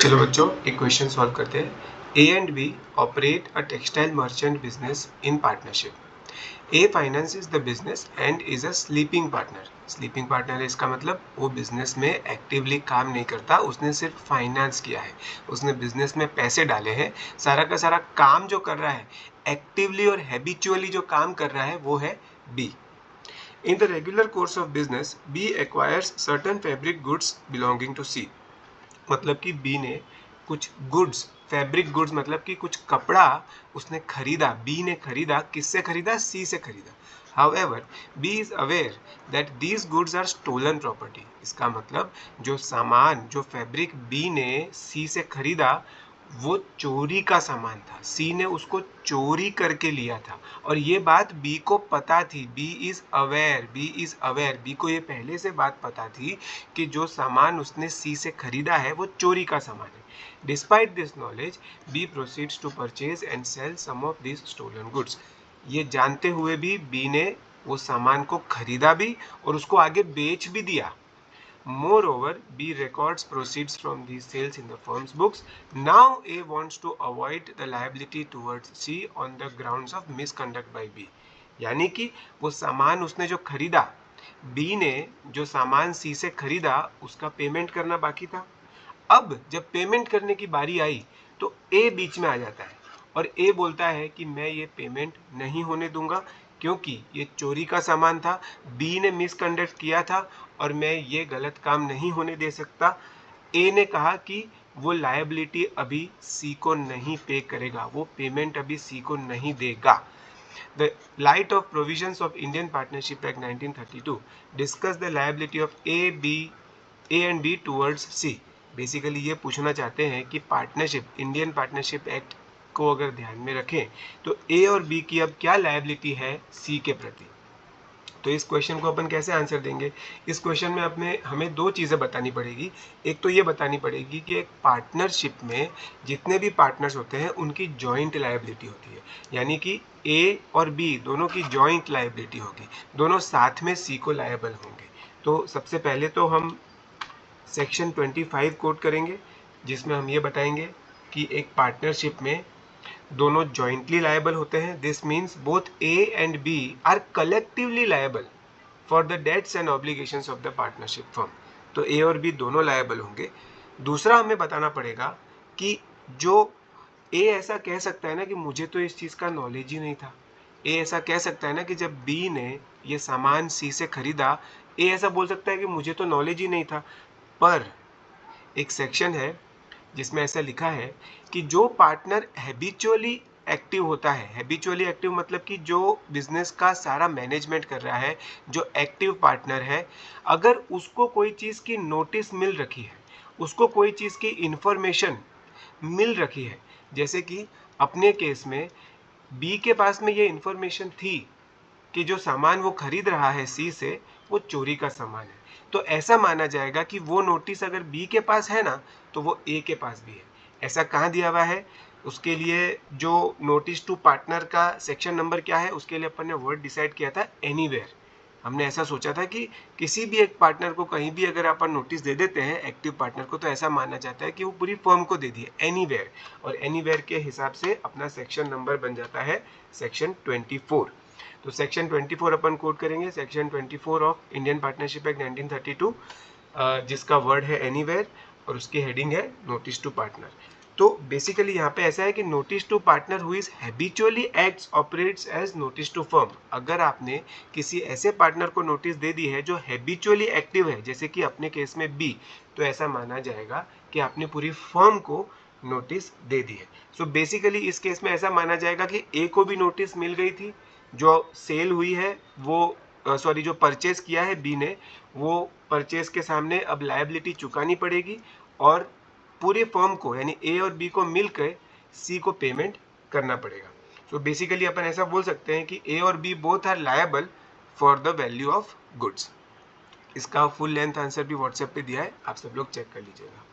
चलो बच्चों एक क्वेश्चन सॉल्व करते हैं। A and B operate a textile merchant business in partnership. A finances the business and is a sleeping partner. Sleeping partner इसका मतलब वो बिजनेस में एक्टिवली काम नहीं करता, उसने सिर्फ फाइनेंस किया है, उसने बिजनेस में पैसे डाले हैं, सारा का सारा काम जो कर रहा है एक्टिवली और हैबिचुअली जो काम कर रहा है वो है B. In the regular course of business, B acquires certain fabric goods belonging to C. मतलब कि बी ने कुछ गुड्स, फैब्रिक गुड्स मतलब कि कुछ कपड़ा उसने खरीदा, बी ने खरीदा, किससे खरीदा? सी से खरीदा। However, B is aware that these goods are stolen property. इसका मतलब जो सामान, जो फैब्रिक बी ने सी से खरीदा वो चोरी का सामान था, सी ने उसको चोरी करके लिया था और ये बात बी को पता थी। बी इज अवेयर, बी को ये पहले से बात पता थी कि जो सामान उसने सी से खरीदा है वो चोरी का सामान है। Despite this knowledge, B proceeds to purchase and sell some of this stolen goods. ये जानते हुए भी बी ने वो सामान को खरीदा भी और उसको आगे बेच भी दिया। Moreover, B records proceeds from these sales in the firm's books. Now A wants to avoid the liability towards C on the grounds of misconduct by B. यानी कि वो सामान उसने जो खरीदा, B ने जो सामान C से खरीदा उसका पेमेंट करना बाकी था। अब जब पेमेंट करने की बारी आई तो A बीच में आ जाता है और A बोलता है कि मैं ये पेमेंट नहीं होने दूंगा क्योंकि ये चोरी का सामान था, बी ने मिसकंडक्ट किया था और मैं ये गलत काम नहीं होने दे सकता। ए ने कहा कि वो लायबिलिटी अभी सी को नहीं पे करेगा, वो पेमेंट अभी सी को नहीं देगा। The light of provisions of Indian Partnership Act 1932 discuss the liability of A and B towards C. Basically ये पूछना चाहते हैं कि पार्टनरशिप, इंडियन पार्टनरशिप एक्ट को अगर ध्यान में रखें तो ए और बी की अब क्या लायबिलिटी है सी के प्रति। तो इस क्वेश्चन को अपन कैसे आंसर देंगे? इस क्वेश्चन में हमें दो चीज़ें बतानी पड़ेगी। एक तो ये बतानी पड़ेगी कि एक पार्टनरशिप में जितने भी पार्टनर्स होते हैं उनकी जॉइंट लायबिलिटी होती है, यानी कि ए और बी दोनों की जॉइंट लायबिलिटी होगी, दोनों साथ में सी को लायबल होंगे। तो सबसे पहले तो हम सेक्शन 25 कोट करेंगे जिसमें हम ये बताएंगे कि एक पार्टनरशिप में दोनों जॉइंटली लायबल होते हैं। This means both A and B are collectively liable for the debts and obligations of the partnership firm. तो ए और बी दोनों लायबल होंगे। दूसरा हमें बताना पड़ेगा कि जो ए ऐसा कह सकता है ना कि मुझे तो इस चीज़ का नॉलेज ही नहीं था। ए ऐसा कह सकता है ना कि जब बी ने ये सामान सी से खरीदा, ए ऐसा बोल सकता है कि मुझे तो नॉलेज ही नहीं था। पर एक सेक्शन है जिसमें ऐसा लिखा है कि जो पार्टनर हैबिचुअली एक्टिव होता है, हैबिचुअली एक्टिव मतलब कि जो बिजनेस का सारा मैनेजमेंट कर रहा है, जो एक्टिव पार्टनर है, अगर उसको कोई चीज़ की नोटिस मिल रखी है, उसको कोई चीज़ की इंफॉर्मेशन मिल रखी है, जैसे कि अपने केस में बी के पास में ये इंफॉर्मेशन थी कि जो सामान वो खरीद रहा है सी से वो चोरी का सामान है, तो ऐसा माना जाएगा कि वो नोटिस अगर बी के पास है ना तो वो ए के पास भी है। ऐसा कहाँ दिया हुआ है? उसके लिए जो नोटिस टू पार्टनर का सेक्शन नंबर क्या है उसके लिए अपन ने वर्ड डिसाइड किया था एनीवेयर। हमने ऐसा सोचा था कि किसी भी एक पार्टनर को कहीं भी अगर अपन नोटिस दे देते हैं एक्टिव पार्टनर को, तो ऐसा माना जाता है कि वो पूरी फर्म को दे दिए एनीवेयर, और एनीवेयर के हिसाब से अपना सेक्शन नंबर बन जाता है सेक्शन 24। तो सेक्शन 24 अपन कोट करेंगे, section 24 of Indian partnership act 1932, जिसका वर्ड है एनीवेयर और उसकी हेडिंग है नोटिस टू पार्टनर। तो बेसिकली यहाँ पे ऐसा है कि notice to partner who is habitually acts operates as notice to firm. अगर आपने किसी ऐसे पार्टनर को नोटिस दे दी है जो हैबिचुअली एक्टिव है, जैसे कि अपने केस में बी, तो ऐसा माना जाएगा कि आपने पूरी फर्म को नोटिस दे दी है। सो बेसिकली इस केस में ऐसा माना जाएगा कि ए को भी नोटिस मिल गई थी, जो सेल हुई है वो जो परचेज किया है बी ने, वो परचेज के सामने अब लायबिलिटी चुकानी पड़ेगी और पूरे फर्म को यानी ए और बी को मिलकर सी को पेमेंट करना पड़ेगा। सो बेसिकली अपन ऐसा बोल सकते हैं कि ए और B both are liable for the value of goods. इसका फुल लेंथ आंसर भी व्हाट्सएप पे दिया है, आप सब लोग चेक कर लीजिएगा।